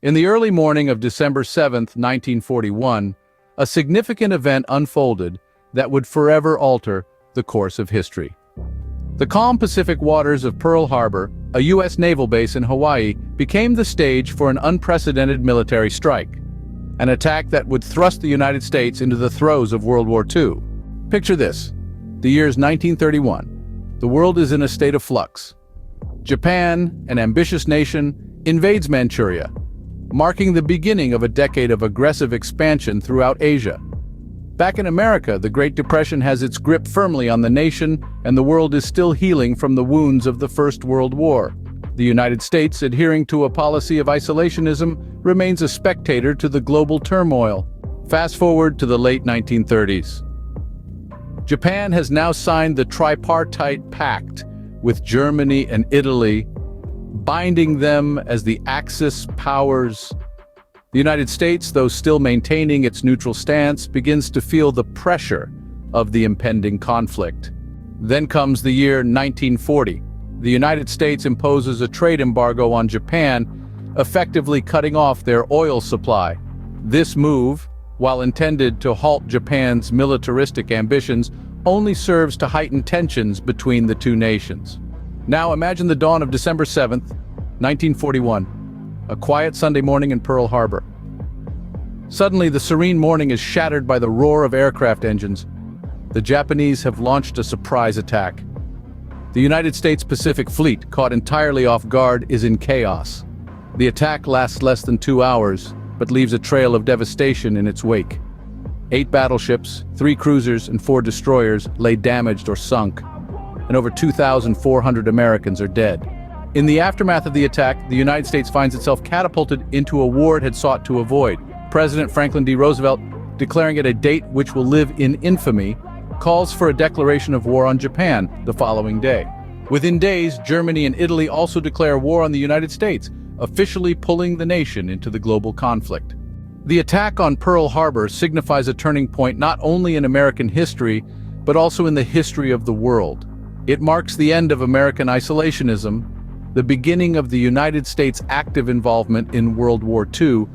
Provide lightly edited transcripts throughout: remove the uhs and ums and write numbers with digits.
In the early morning of December 7, 1941, a significant event unfolded that would forever alter the course of history. The calm Pacific waters of Pearl Harbor, a U.S. naval base in Hawaii, became the stage for an unprecedented military strike, an attack that would thrust the United States into the throes of World War II. Picture this: the year's 1931. The world is in a state of flux. Japan, an ambitious nation, invades Manchuria, marking the beginning of a decade of aggressive expansion throughout Asia. Back in America, the Great Depression has its grip firmly on the nation, and the world is still healing from the wounds of the First World War. The United States, adhering to a policy of isolationism, remains a spectator to the global turmoil. Fast forward to the late 1930s. Japan has now signed the Tripartite Pact with Germany and Italy, binding them as the Axis powers. The United States, though still maintaining its neutral stance, begins to feel the pressure of the impending conflict. Then comes the year 1940. The United States imposes a trade embargo on Japan, effectively cutting off their oil supply. This move, while intended to halt Japan's militaristic ambitions, only serves to heighten tensions between the two nations. Now imagine the dawn of December 7th, 1941, a quiet Sunday morning in Pearl Harbor. Suddenly, the serene morning is shattered by the roar of aircraft engines. The Japanese have launched a surprise attack. The United States Pacific Fleet, caught entirely off guard, is in chaos. The attack lasts less than 2 hours, but leaves a trail of devastation in its wake. 8 battleships, 3 cruisers, and 4 destroyers lay damaged or sunk, and over 2,400 Americans are dead. In the aftermath of the attack, the United States finds itself catapulted into a war it had sought to avoid. President Franklin D. Roosevelt, declaring it a date which will live in infamy, calls for a declaration of war on Japan the following day. Within days, Germany and Italy also declare war on the United States, officially pulling the nation into the global conflict. The attack on Pearl Harbor signifies a turning point not only in American history, but also in the history of the world. It marks the end of American isolationism, the beginning of the United States' active involvement in World War II,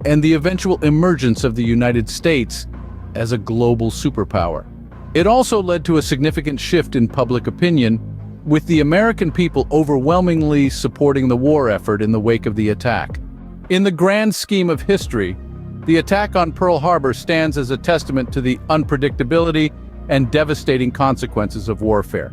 and the eventual emergence of the United States as a global superpower. It also led to a significant shift in public opinion, with the American people overwhelmingly supporting the war effort in the wake of the attack. In the grand scheme of history, the attack on Pearl Harbor stands as a testament to the unpredictability and devastating consequences of warfare.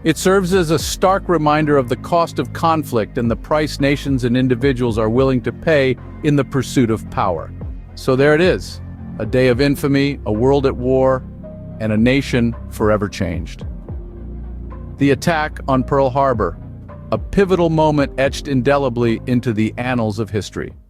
It serves as a stark reminder of the cost of conflict and the price nations and individuals are willing to pay in the pursuit of power. So there it is, a day of infamy, a world at war, and a nation forever changed. The attack on Pearl Harbor, a pivotal moment etched indelibly into the annals of history.